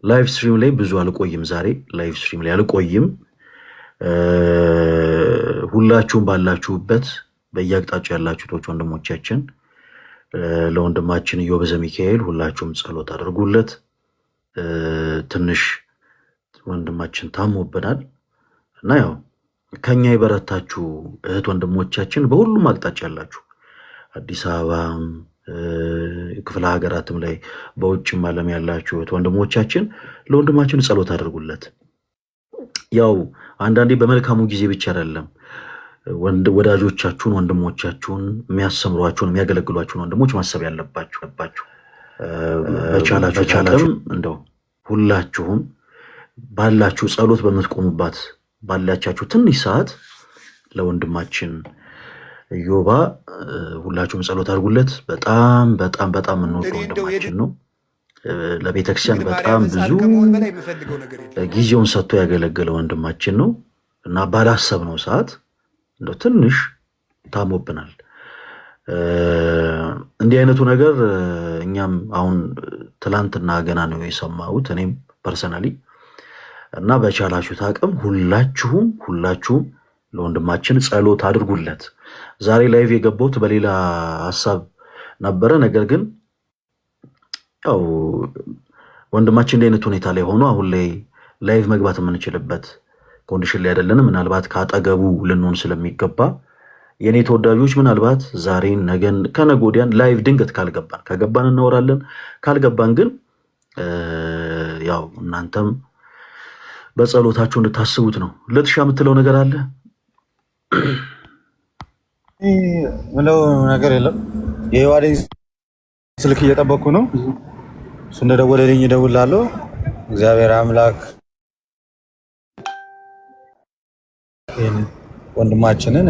ላይቭ ስትሪም ላይ ብዙ አልቆይም። ዛሬ ላይቭ ስትሪም ላይ አልቆይም። ሁላችሁም ባላችሁበት በየአቅጣጫው ያላችሁት ወንድሞቻችን ለወንድማችን ኢዮብ ዘሚካኤል ሁላችሁም ጸሎት አድርጉለት። ትንሽ ወንድማችን ታሞብናል እና ያው ከኛ የበረታችሁ እህት ወንድሞቻችን በሁሉም አቅጣጫ ያላችሁ አዲስ አበባም ክፍለ ሀገራትም ላይ በውጭም ዓለም ያላችሁ እህት ወንድሞቻችን ለወንድማችን ጸሎት አድርጉለት። ያው አንዳንዴ በመልካሙ ጊዜ ብቻ አይደለም ወዳጆቻችሁን ወንድሞቻችሁን የሚያስተምሯችሁን የሚያገለግሏችሁን ወንድሞች ማሰብ ያለባችሁ። በቻላችሁ እንደው ሁላችሁም ባላችሁ ጸሎት በምትቆሙባት ባላቻችሁ ትንሽ ሰዓት ለወንድማችን ኢዮብ ሁላችሁም ጸሎት አድርጉለት። በጣም በጣም በጣም የምንወደው ወንድማችን ነው። ለቤተክርስቲያን በጣም ብዙ ጊዜውን ሰጥቶ ያገለገለ ወንድማችን ነው እና ባላሰብነው ሰዓት እንደው ትንሽ ታሞብናል። እንዲህ አይነቱ ነገር እኛም አሁን ትላንትና ገና ነው የሰማሁት እኔም ፐርሰናሊ እና በቻላችሁት አቅም ሁላችሁም ለወንድማችን ጸሎት አድርጉለት። ዛሬ ላይቭ የገባሁት በሌላ ሀሳብ ነበረ። ነገር ግን ያው ወንድማችን እንዲህ አይነት ሁኔታ ላይ ሆኖ አሁን ላይ ላይቭ መግባት የምንችልበት ኮንዲሽን ላይ አይደለንም። ምናልባት ከአጠገቡ ልንሆን ስለሚገባ የኔ ተወዳጆች ምናልባት ዛሬን ነገን ከነገ ወዲያን ላይቭ ድንገት ከገባን እናወራለን። ካልገባን ግን ያው እናንተም በጸሎታችሁ እንድታስቡት ነው። ለትሻ የምትለው ነገር አለ? ምለው ነገር የለም። የዋዴን ስልክ እየጠበቅኩ ነው። እሱ እንደደወለልኝ እደውላለሁ። እግዚአብሔር አምላክ ወንድማችንን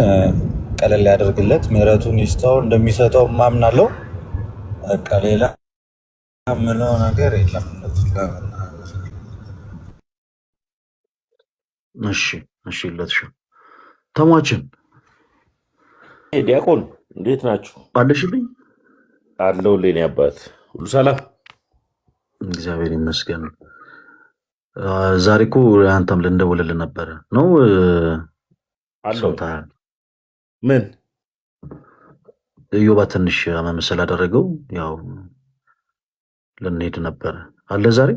ቀለል ያደርግለት፣ ምሕረቱን ይስጠው፣ እንደሚሰጠው ማምናለሁ። በቃ ሌላ ምለው ነገር የለም። እሺ ለትሻ ተሟችን ዲያቆን እንዴት ናችሁ? አለሽልኝ? አለሁልኝ አባት፣ ሁሉ ሰላም? እግዚአብሔር ይመስገን። ዛሬ እኮ አንተም ልንደውልልህ ነበረ ነው አለው። ምን ኢዮብ ትንሽ መመሰል አደረገው። ያው ልንሄድ ነበረ አለ ዛሬ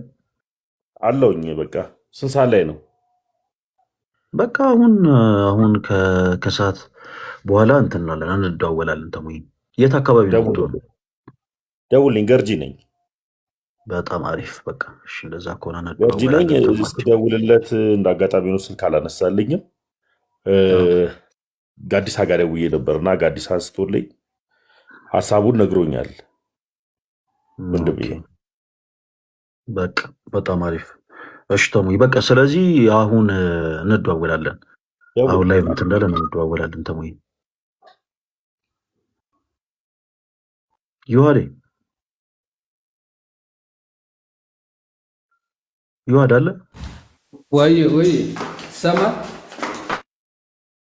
አለውኝ። በቃ ስንት ሰዓት ላይ ነው? በቃ አሁን ከሰዓት በኋላ እንትን እንላለን፣ እንደዋወላለን። ተሙይ የት አካባቢ ነው? ደውልኝ። ገርጂ ነኝ። በጣም አሪፍ። በቃ እሺ፣ እንደዛ ከሆነ ገርጂ ነኝ። እስክደውልለት እንዳጋጣሚ ነው ስልክ አላነሳልኝም። ጋዲሳ ጋር ደውዬ ነበርና ጋዲሳ አንስቶልኝ ሀሳቡን ነግሮኛል። በቃ በጣም አሪፍ። እሺ ተሙይ በቃ ስለዚህ አሁን እንደዋወላለን። አሁን ላይ እንትን እንዳለን እንደዋወላለን። ተሙይ ዮሐድ አለ ወይ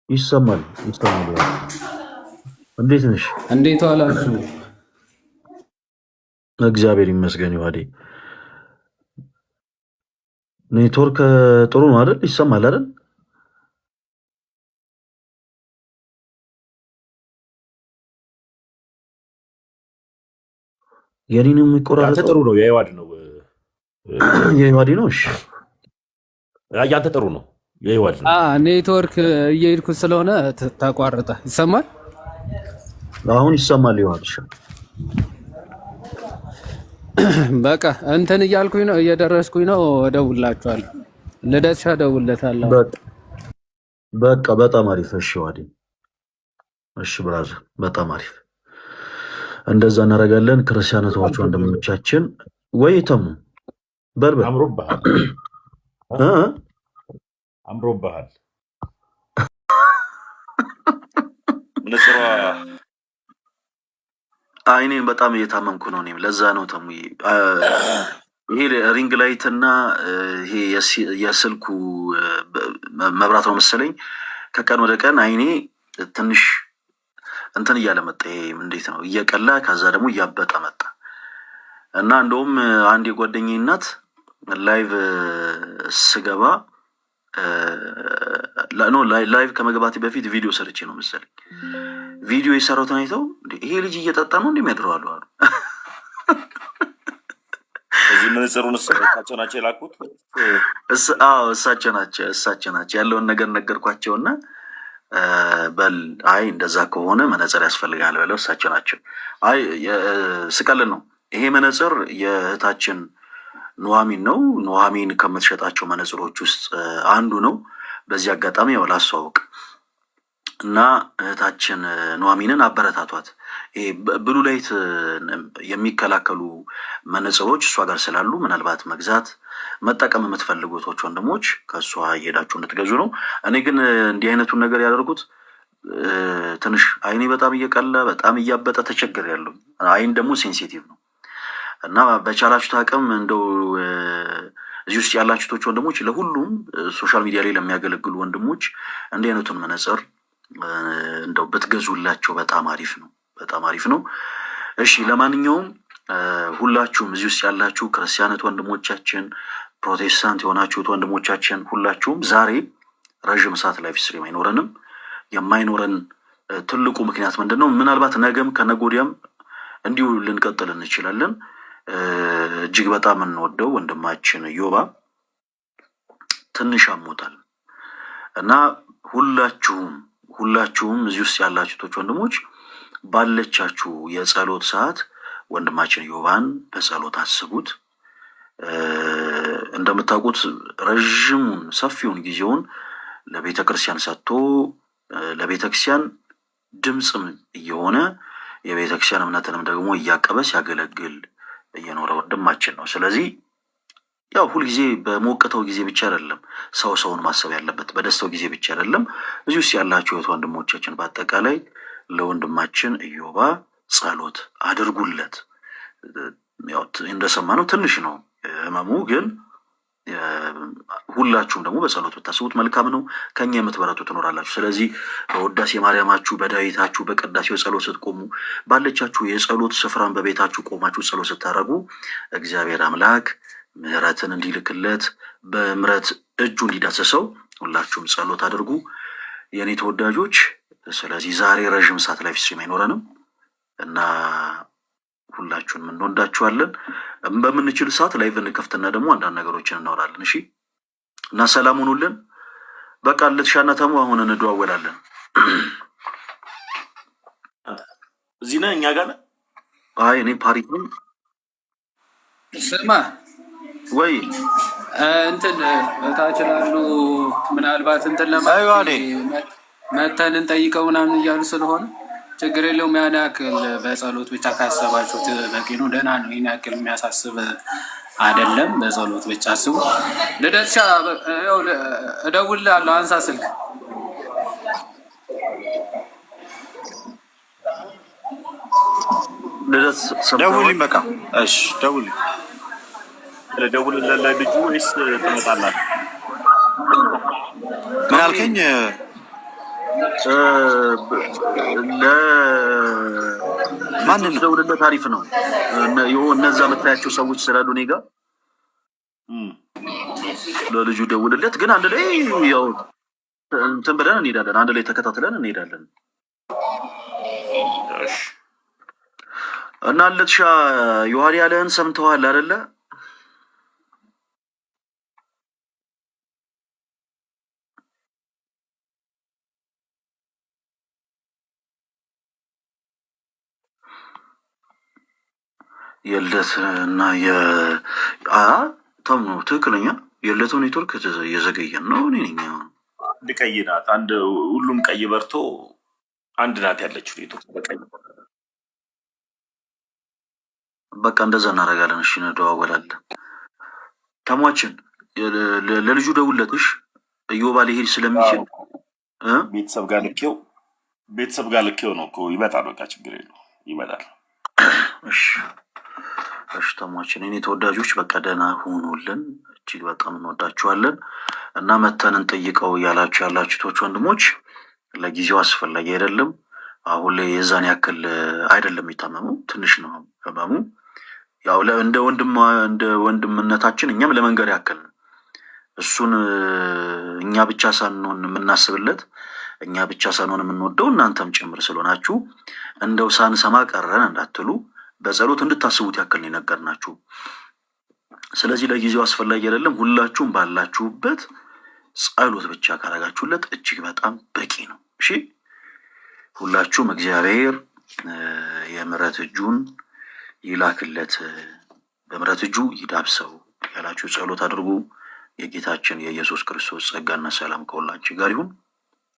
ይሰማል። እንዴት ነሽ? እንዴት ዋላችሁ? እግዚአብሔር ይመስገን። ዮሐዴ ኔትወርክ ጥሩ ነው አይደል? ይሰማል አይደል? የኔንም የሚቆራረጠው ጥሩ ነው። የዮሐድ ነው። የዮሐድ ነው። እሺ ያንተ ጥሩ ነው። የዮሐድ ነው። ኔትወርክ እየሄድኩ ስለሆነ ተቋረጠ። ይሰማል? አሁን ይሰማል። ዮሐድ በቃ እንትን እያልኩኝ ነው፣ እየደረስኩኝ ነው። እደውልላችኋለሁ። ልደትሻ እደውልለታለሁ። በቃ በጣም አሪፍ። እሺ ዮሐድ፣ እሺ ብራዘር፣ በጣም አሪፍ። እንደዛ እናደርጋለን። ክርስቲያኖች ወንድሞቻችን ወይ ተሙ በልበል። አምሮብሃል። አይኔን በጣም እየታመምኩ ነው። እኔም ለዛ ነው ተሙዬ። ይሄ ሪንግ ላይት እና ይሄ የስልኩ መብራት ነው መሰለኝ ከቀን ወደ ቀን አይኔ ትንሽ እንትን እያለ መጣ። ይሄ እንዴት ነው እየቀላ ከዛ ደግሞ እያበጠ መጣ እና እንደውም አንድ የጓደኛዬ እናት ላይቭ ስገባ ላይቭ ከመግባቴ በፊት ቪዲዮ ሰርቼ ነው መሰለኝ። ቪዲዮ የሰራሁትን አይተው ይሄ ልጅ እየጠጣ ነው እንደሚያድረው አሉ። እዚህ መነጽሩን እሳቸው ናቸው የላኩት። እሳቸው ናቸው ያለውን ነገር ነገርኳቸውና በል አይ እንደዛ ከሆነ መነጽር ያስፈልጋል ብለው እሳቸው ናቸው። አይ ስቀልን ነው ይሄ መነጽር የእህታችን ኑሐሚን ነው። ኑሐሚን ከምትሸጣቸው መነጽሮች ውስጥ አንዱ ነው። በዚህ አጋጣሚ ያው ላስተዋውቅ እና እህታችን ኑሐሚንን አበረታቷት። ይሄ ብሉ ላይት የሚከላከሉ መነጽሮች እሷ ጋር ስላሉ ምናልባት መግዛት መጠቀም የምትፈልጉቶች ወንድሞች ከእሷ እየሄዳችሁ እንድትገዙ ነው። እኔ ግን እንዲህ አይነቱን ነገር ያደርጉት ትንሽ አይኔ በጣም እየቀላ በጣም እያበጠ ተቸግሬያለሁ። አይን ደግሞ ሴንሲቲቭ ነው እና በቻላችሁት አቅም እንደው እዚህ ውስጥ ያላችሁቶች ወንድሞች ለሁሉም ሶሻል ሚዲያ ላይ ለሚያገለግሉ ወንድሞች እንዲህ አይነቱን መነጽር እንደው ብትገዙላቸው በጣም አሪፍ ነው፣ በጣም አሪፍ ነው። እሺ ለማንኛውም ሁላችሁም እዚህ ውስጥ ያላችሁ ክርስቲያኖች ወንድሞቻችን፣ ፕሮቴስታንት የሆናችሁት ወንድሞቻችን ሁላችሁም ዛሬ ረዥም ሰዓት ላይቭ ስትሪም አይኖረንም። የማይኖረን ትልቁ ምክንያት ምንድን ነው? ምናልባት ነገም ከነገ ወዲያም እንዲሁ ልንቀጥል እንችላለን። እጅግ በጣም እንወደው ወንድማችን ዮባ ትንሽ አሞታል እና ሁላችሁም እዚህ ውስጥ ያላችሁቶች ወንድሞች ባለቻችሁ የጸሎት ሰዓት ወንድማችን ዮባን በጸሎት አስቡት። እንደምታውቁት ረዥሙን ሰፊውን ጊዜውን ለቤተ ክርስቲያን ሰጥቶ ለቤተ ክርስቲያን ድምፅም እየሆነ የቤተ ክርስቲያን እምነትንም ደግሞ እያቀበ ሲያገለግል እየኖረ ወንድማችን ነው። ስለዚህ ያው ሁልጊዜ በሞቅተው ጊዜ ብቻ አይደለም ሰውን ማሰብ ያለበት፣ በደስታው ጊዜ ብቻ አይደለም። እዚህ ውስጥ ያላችሁ ወንድሞቻችን በአጠቃላይ ለወንድማችን ኢዮባ ጸሎት አድርጉለት። ያው እንደሰማነው ትንሽ ነው ህመሙ፣ ግን ሁላችሁም ደግሞ በጸሎት ብታስቡት መልካም ነው። ከኛ የምትበረቱ ትኖራላችሁ። ስለዚህ በውዳሴ ማርያማችሁ፣ በዳዊታችሁ፣ በቅዳሴው ጸሎት ስትቆሙ ባለቻችሁ የጸሎት ስፍራን በቤታችሁ ቆማችሁ ጸሎት ስታደርጉ እግዚአብሔር አምላክ ምሕረትን እንዲልክለት በምሕረት እጁ እንዲዳሰሰው ሁላችሁም ጸሎት አድርጉ የኔ ተወዳጆች። ስለዚህ ዛሬ ረዥም ሰዓት ላይ ስትሪም አይኖረንም እና ሁላችሁንም እንወዳችኋለን። በምንችል ሰዓት ላይቭ እንከፍትና ደግሞ አንዳንድ ነገሮችን እናወራለን። እሺ እና ሰላም ሁኑልን። በቃ ልትሻና ተሙ አሁን እንደዋወላለን። እዚህ ነህ? እኛ ጋር ነህ? አይ እኔ ፓሪስ ነኝ። ስማ ወይ እንትን እታች ላሉ ምናልባት እንትን ለማለት መተን እንጠይቀው ምናምን እያሉ ስለሆነ ችግር የለውም። ያን ያክል በጸሎት ብቻ ካሰባችሁት በቂ ነው። ደህና ነው። ይህን ያክል የሚያሳስብ አይደለም። በጸሎት ብቻ አስቡ። ልደትሻ እደውልልሃለሁ። አንሳ ስልክ። ደውልኝ። በቃ እሺ፣ ደውልኝ። ደውልልህ ለልጁ ወይስ ትመጣላችሁ? ምን አልከኝ? ማንን ደውልለት? አሪፍ ነው። እነዛ የምታያቸው ሰዎች ስላሉ እኔ ጋር ለልጁ ደውልለት። ግን አንድ ላይ ያው እንትን ብለን እንሄዳለን። አንድ ላይ ተከታትለን እንሄዳለን እና ልትሻ ዮሐን ያለህን ሰምተዋል አይደለ? የለት እና ተሙ ትክክለኛ የለቱ ኔትወርክ እየዘገየን ነው። እኔኛ አንድ ቀይ ናት። አንድ ሁሉም ቀይ በርቶ አንድ ናት ያለችው ኔትወርክ በቀይ። በቃ እንደዛ እናደርጋለን። እሺ እንደዋወላለን። ተሟችን ለልጁ ደውለትሽ እዮባ ሊሄድ ስለሚችል ቤተሰብ ጋር ልኬው ነው እኮ ይመጣል። በቃ ችግር የለውም ይመጣል። እሺ ተሟችን የኔ ተወዳጆች በቃ ደህና ሁኑልን። እጅግ በጣም እንወዳችኋለን እና መተን እንጠይቀው እያላችሁ ያላችሁቶች ወንድሞች ለጊዜው አስፈላጊ አይደለም። አሁን ላይ የዛን ያክል አይደለም የሚታመመው፣ ትንሽ ነው ህመሙ። ያው እንደ ወንድምነታችን እኛም ለመንገር ያክል እሱን እኛ ብቻ ሳንሆን የምናስብለት እኛ ብቻ ሳንሆን የምንወደው እናንተም ጭምር ስለሆናችሁ እንደው ሳንሰማ ቀረን እንዳትሉ በጸሎት እንድታስቡት ያክል ነው የነገርናችሁ። ስለዚህ ለጊዜው አስፈላጊ አይደለም። ሁላችሁም ባላችሁበት ጸሎት ብቻ ካረጋችሁለት እጅግ በጣም በቂ ነው። እሺ ሁላችሁም እግዚአብሔር የምሕረት እጁን ይላክለት፣ በምሕረት እጁ ይዳብሰው ያላችሁ ጸሎት አድርጉ። የጌታችን የኢየሱስ ክርስቶስ ጸጋና ሰላም ከሁላችን ጋር ይሁን።